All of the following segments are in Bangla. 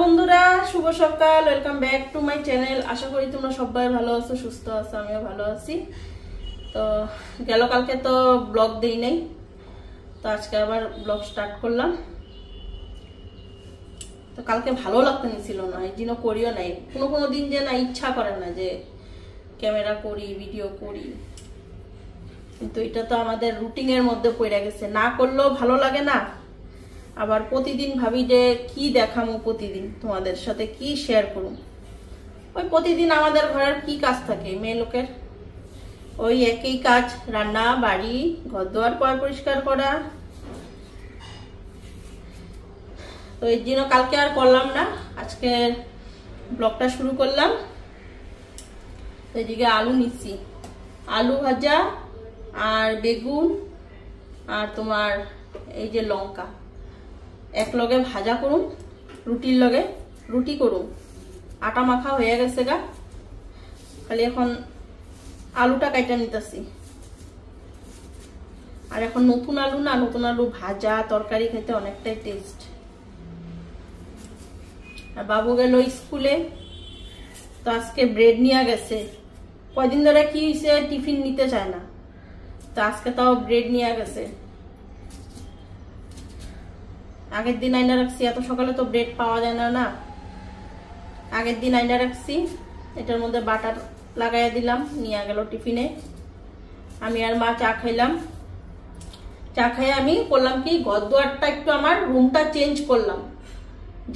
বন্ধুরা, শুভ সকাল। Welcome back to my channel. আশা করি তোমরা সবাই ভালো আছো, সুস্থ আছো, আমিও ভালো আছি। তো গেল কালকে তো ব্লগ দেই নাই, তো আজকে আবার ব্লগ স্টার্ট করলাম। তো কালকে ভালো লাগতে নিছিল না, এই দিনও করিও নাই। কোনো দিন যে না ইচ্ছা করে না যে ক্যামেরা করি, ভিডিও করি, কিন্তু এটা তো আমাদের রুটিনের মধ্যে পড়ে গেছে, না করলেও ভালো লাগে না। আবার প্রতিদিন ভাবি যে কি দেখামো, প্রতিদিন তোমাদের সাথে কি শেয়ার করুম। ওই প্রতিদিন আমাদের ঘরের কি কাজ থাকে মেয়ে লোকের, ওই একই কাজ, রান্না, বাড়ি, ঘর দুয়ার পরিষ্কার করা। তো এই জন্য কালকে আর করলাম না, আজকে ব্লগটা শুরু করলাম। এদিকে আলু নিচ্ছি, আলু ভাজা আর বেগুন আর তোমার এই যে লঙ্কা এক লগে ভাজা করুন, রুটির লগে রুটি করুন। আটা মাখা হয়ে গেছে গা, খালি এখন আলুটা কাইটা নিতেছি। আর এখন নতুন আলু না, নতুন আলু ভাজা তরকারি খেতে অনেকটাই টেস্ট। আর বাবু গেল স্কুলে, তো আজকে ব্রেড নিয়ে গেছে। কয়দিন ধরে কি হয়েছে, টিফিন নিতে চায় না, তো আজকে তাও ব্রেড নিয়ে গেছে। আগের দিন আইনা রাখছি, এত সকালে তো ব্রেড পাওয়া যায় না। আগের দিন আইনা রাখছি, এটার মধ্যে বাটার লাগাইয়া দিলাম, নিয়ে গেল টিফিনে। আমি আর মা চা খাইলাম। চা খাই আমি করলাম কি, ঘর দুয়ারটা একটু আমার রুমটা চেঞ্জ করলাম।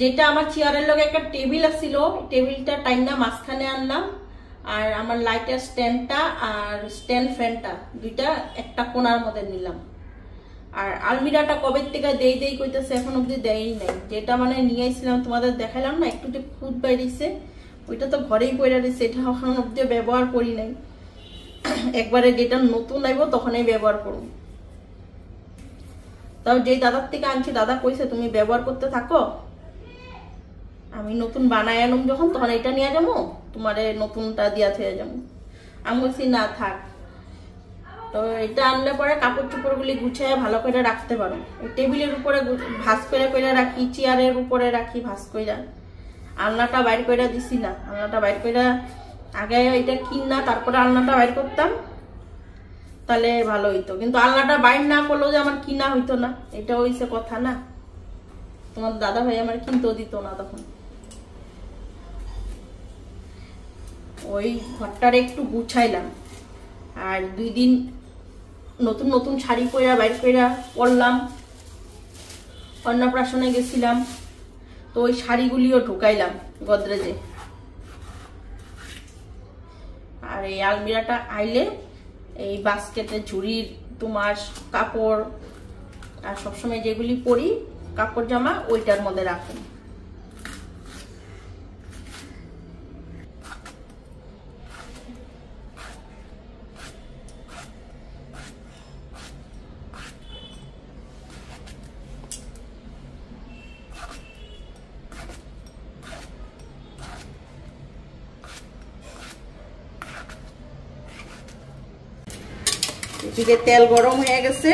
যেটা আমার চেয়ারের লগে একটা টেবিল ছিল, টেবিলটা টাইনা মাঝখানে আনলাম। আর আমার লাইটের স্ট্যান্ডটা আর স্ট্যান্ড ফ্যানটা দুইটা একটা কোণার মধ্যে নিলাম। আর আলমিরাটা কবে থেকে দেই কইতেছে, এখন অব্দি দেয়ই নাই। যেটা মানে নিয়ে আসছিলাম তোমাদের দেখাইলাম না, একটু খুদ বাইরেছে, ওইটা তো ঘরেই পড়ে রয়েছে, এটা এখন অব্দি ব্যবহার করি নাই। একবারে যেটা নতুন আইব তখনই ব্যবহার করুন। তাও যেই দাদার থেকে আনছি, দাদা কইছে তুমি ব্যবহার করতে থাকো, আমি নতুন বানায় আনুম যখন, তখন এটা নিয়ে যাবো, তোমার নতুনটা দিয়া থেকে যাবো। আমি বলছি না থাক। তো এটা আনলে পরে কাপড় চোপড় গুলি গুছিয়ে ভালো করে রাখতে পারো। টেবিলের উপরে ভাঁজ করে রাখি, চেয়ারের উপরে রাখি ভাঁজ করে। আলনাটা বাইর করে দিছি না, আলনাটা বাইর করে আগে এটা কিনা তারপরে আলনাটা বাইর করতাম, তাহলে ভালো হইতো। কিন্তু আলনাটা বাইর না করলেও যে আমার কিনা হইতো না, এটা হইছে কথা না। তোমার দাদা ভাই আমার কিনতেও দিত না তখন। ওই ঘরটারে একটু গুছাইলাম। আর 2 দিন নতুন শাড়ি পরা বাইর কইরা পরলাম, অন্নপ্রাশনে গেছিলাম, তো ওই শাড়িগুলিও ঢুকাইলাম গদরেজে। আর এই আলমিরাটা আইলে এই বাস্কেটে ঝুড়ির তোমার কাপড় আর সবসময় যেগুলি পরি কাপড় জামা ওইটার মধ্যে রাখুন। এদিকে তেল গরম হয়ে গেছে,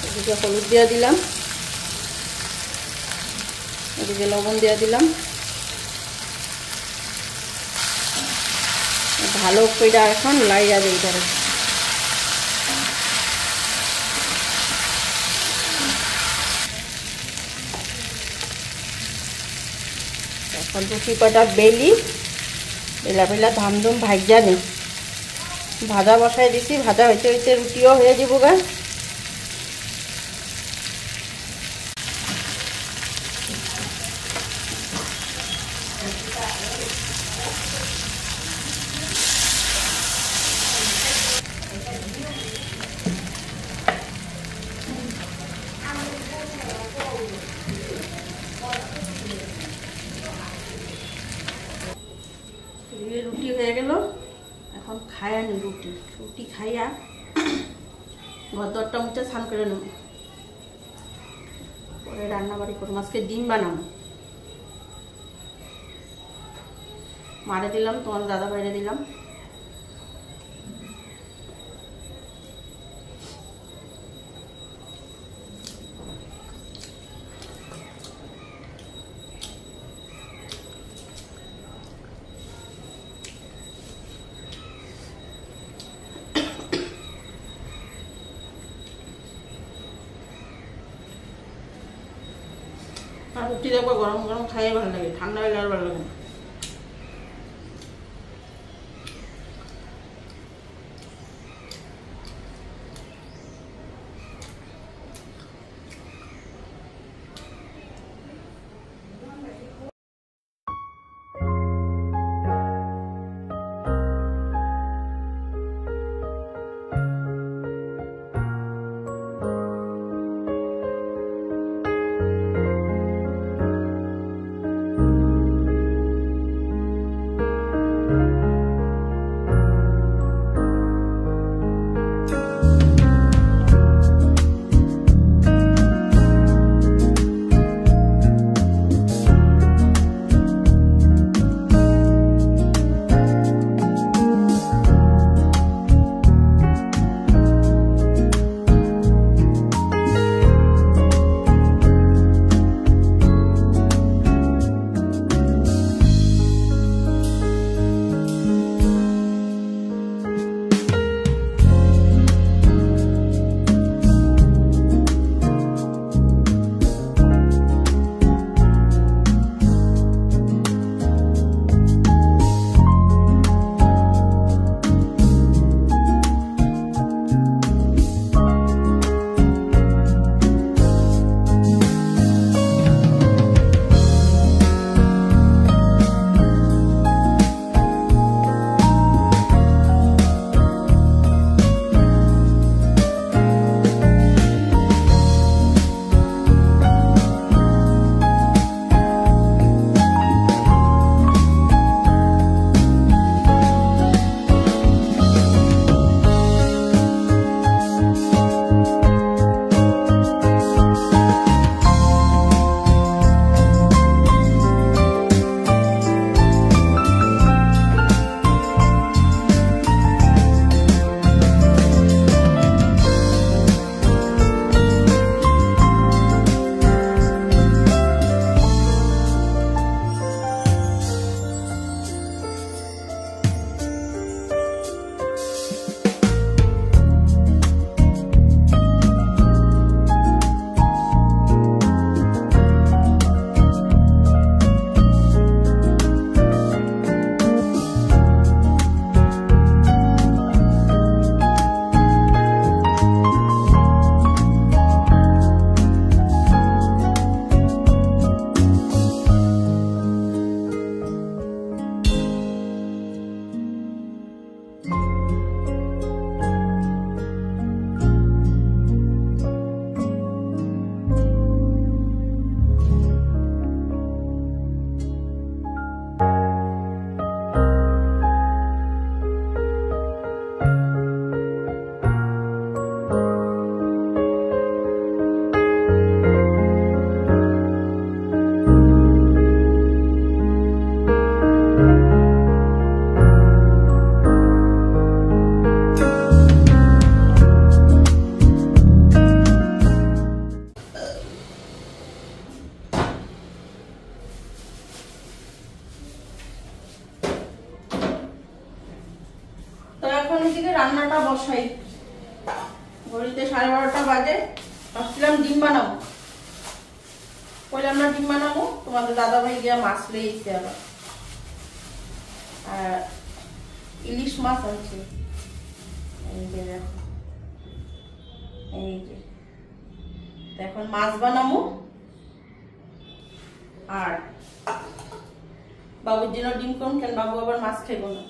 এদিকে হলুদ দিয়ে দিলাম, এদিকে লবণ দিয়ে দিলাম। ভালো করে এখন লাইয়া দিই ধরে। এখন রুটি কটা বেলি, বেলা ধামধুম ভাজা নেই, ভাজা বসাই দিছি, ভাজা হইতে হইতে রুটিও হয়ে যাব গা। রুটি হয়ে গেল, এখন খাইয়া নি রুটি খাইয়া ঘর দরটা মুছে স্নান করে নেব, পরে রান্না বাড়ি করবো। আজকে ডিম বানাবো, মারে দিলাম, তোমার দাদা বাইরে দিলাম। আর রুটি দেখবো গরম গরম খাইয়ে ভালো লাগে, ঠান্ডা হলে আর ভালো লাগে না। এদিকে রান্নাটা বসাই। ঘড়িতে 12:30 বাজে। ভাবছিলাম ডিম বানাবো, বললাম না ডিম বানাবো, তোমাদের দাদা ভাই গিয়া মাছ লইছে আবার, আর ইলিশ মাছ আছে। এই যে এখন মাছ বানাবো, আর বাবুর জন্য ডিম করুন, কেন বাবু আবার মাছ খাইব না।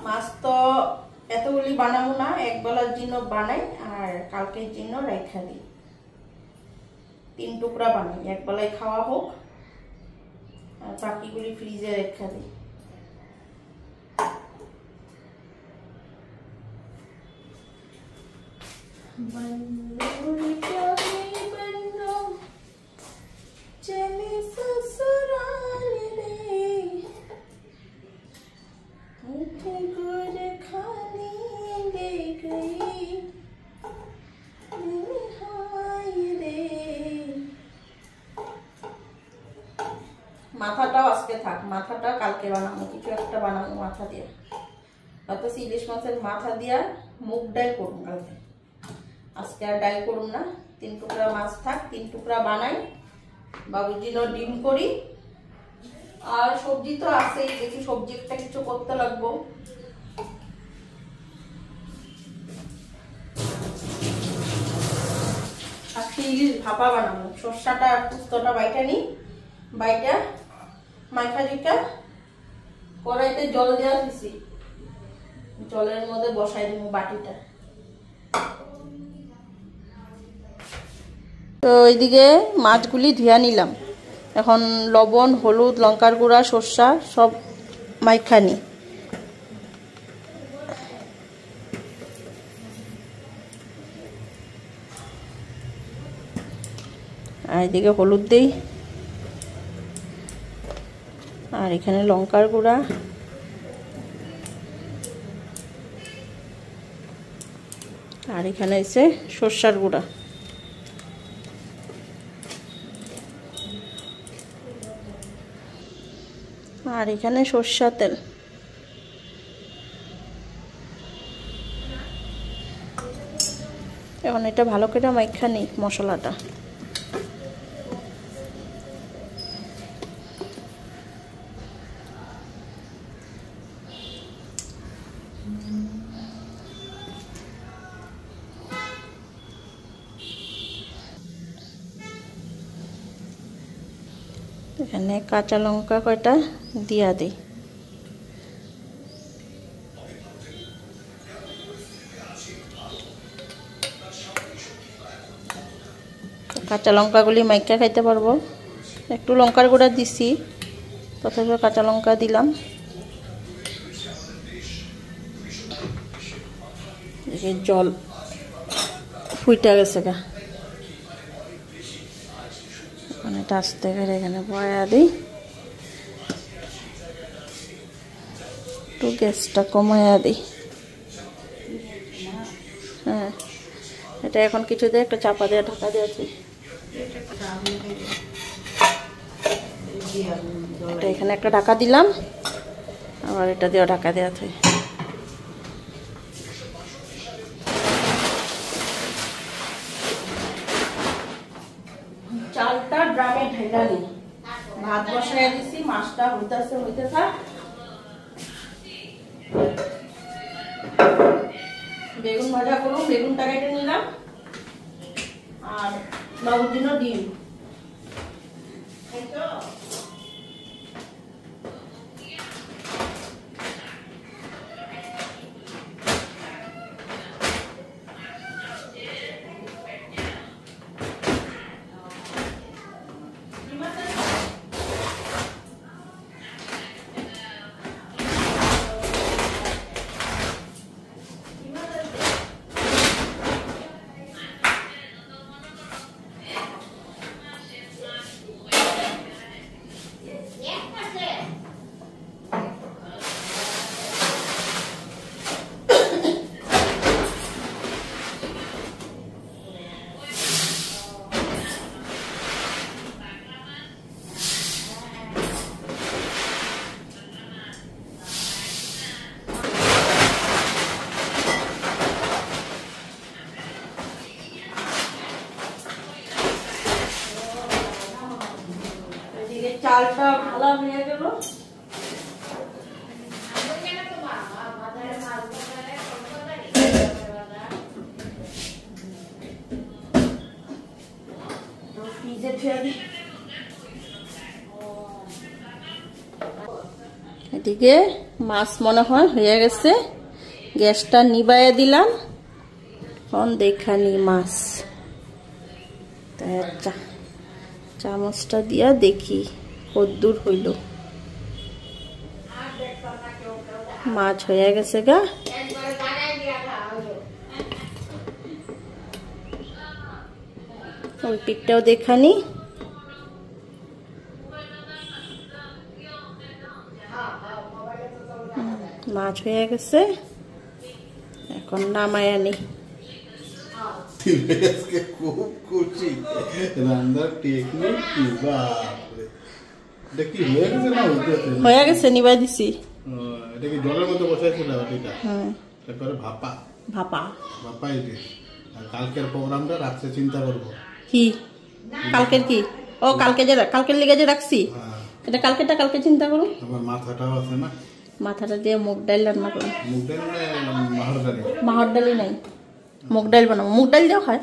মাছ তো এতগুলি বানাবো না, এক বেলার জন্য বানাই আর কালকের জন্য রাখা দিই। 3 টুকরা বানাই, এক বেলায় খাওয়া হোক, আর বাকিগুলি ফ্রিজে রেখা দিই। মাথাটাও আজকে থাক, মাথাটা কালকে বানাবো, কিছু একটা বানাবো মাথা দিয়ে। ভাবতেছি ইলিশ মাছের মাথা দিয়া মুগ ডাল করুন কালকে। আজকে আর ডাল করুন না, 3 টুকরা মাছ থাক, 3 টুকরা বানাই, বাবুর জন্য ডিম করি। আর সবজি তো আছেই, দেখি সবজি একটা কিছু করতে লাগবো। আজকে ইলিশ ভাপা বানাবো। সর্ষাটা আর পোস্তটা বাইটা নি, বাইটা মাইখা জিকা কড়াইতে জল দেওয়া দিছি, জলের মধ্যে বসাই দিব বাটিটা। তো এইদিকে মাছগুলি ধুয়া নিলাম, এখন লবণ, হলুদ, লঙ্কার গুঁড়া, সর্ষা সব মাইখা নি। আর এদিকে হলুদ দেই, আর এখানে লঙ্কার গুঁড়া, আর এখানে এসে সর্ষার গুঁড়া। আর এখানে সর্ষা তেল। এখন এটা ভালো করে মাইখা নিই মশলাটা। এখানে কাঁচা লঙ্কা কয়টা দিয়া দিই। কাঁচা লঙ্কাগুলি মাইকা খাইতে পারবো, একটু লঙ্কার গুঁড়া দিছি, তথাপিও কাঁচা লঙ্কা দিলাম। জল ফুইটা গেছে গা, এটা আস্তে করে এখানে বয়া দিই, একটু গ্যাসটা কমায়া দিই। হ্যাঁ, এটা এখন কিছু দিয়ে একটা চাপা দিয়ে ঢাকা দিয়েছি। এটা এখানে একটা ঢাকা দিলাম, আবার এটা দিয়ে ঢাকা দেওয়া থাকে। চালটা ড্রামে ঢেলা দিই, ভাত বসাইয়া দিছি, মাছটা হইতে থাক। বেগুন ভাজা করুন, বেগুনটা কেটে নিলাম, আর বাবুর জন্য ডিম। চালটা ভালো হয়ে গেল, এদিকে মাছ মনে হয় হয়ে গেছে, গ্যাসটা নিবাইয়া দিলাম। এখন দেখানি মাছ, চামচটা দিয়া দেখি কদ্দুর হইল। মাছ হয়ে গেছে গা, ওই পিকটাও দেখানি। মাছ হয়ে গেছে, এখন নামায় আনি। খুব খুশি রান্নার টেকনিক কি, বাপরে! এটা কি হয়ে গেছে না হইতেছে? হয়ে গেছে, নিবাই দিছি। এটা কি জলের মধ্যে বসাইছিল এটা? হ্যাঁ তারপরে ভাপা ভাপা ভাপা ইলিশ। আর কালকের প্রোগ্রামটা রাত্রে চিন্তা করবো। কি কালকের কি? ও কালকের লেগে যে রাখছি, হ্যাঁ, এটা কালকে চিন্তা করো। আমার মাথাটাও আছে না, মাথাটা দিয়ে মুগ ডাল রান্না করো। মুগ ডাল মাহর ডালি। মাহর ডালি নাই, মুগ ডাল বানাবো। মুগ ডাল দিয়েও খায়।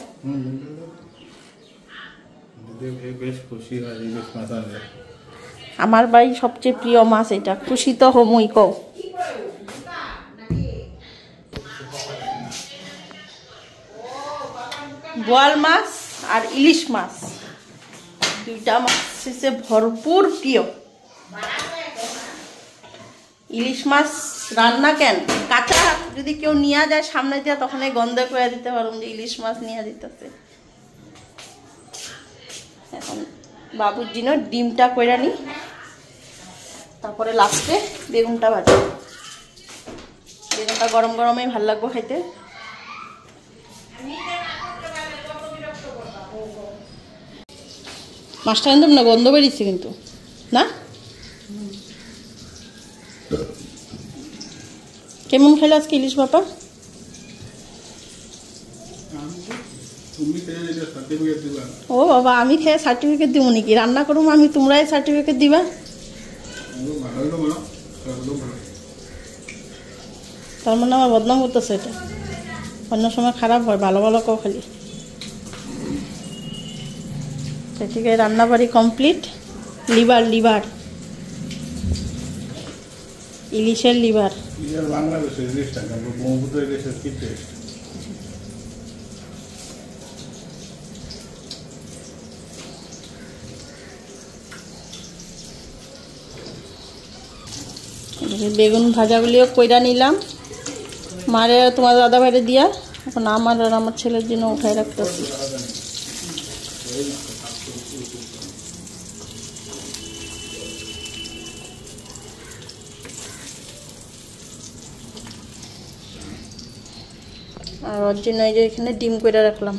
বেশ খুশি হয় ইলিশ মাছ আনলে। আমার বাড়ি সবচেয়ে প্রিয় মাছ এটা, খুশি তো হমই কও। বোয়াল মাছ আর ইলিশ মাছ দুইটা মাছ হচ্ছে ভরপুর প্রিয়। ইলিশ মাছ রান্না কেন কাঁচা যদি কেউ নিয়ে যায় সামনে দিয়ে, তখন এই গন্ধ করে দিতে পারুন যে ইলিশ মাছ নিয়ে দিতেছে। এখন বাবুর জন্য ডিমটা কইরা নি, তারপরে লাস্টে বেগুনটা ভাজি। বেগুনটা গরম গরমেই ভাল লাগবে খাইতে। মাছটা কিন্তু না গন্ধ বেরিয়েছে কিন্তু না, কেমন খাইলে আজকে ইলিশ বাপা? ও বাবা, আমি খেয়ে সার্টিফিকেট দিব নাকি? রান্না করুম আমি, তোমরাই সার্টিফিকেট দিবা। তার মানে আমার বদনাম করতেছে এটা। অন্য সময় খারাপ হয়, ভালো ভালো কেউ খালি। ঠিক আছে, রান্না বাড়ি কমপ্লিট। লিভার ইলিশের লিভার। বাংলাদেশের ইলিশটা ব্রহ্মপুত্র ইলিশের কি টেস্ট। বেগুন ভাজাগুলিও কইরা নিলাম, মারে তোমার দাদা ভাইরে দিয়া। এখন আমার আর আমার ছেলের জন্য উঠায় রাখতেছি। আর ওর জন্য এই যে এখানে ডিম কইরা রাখলাম।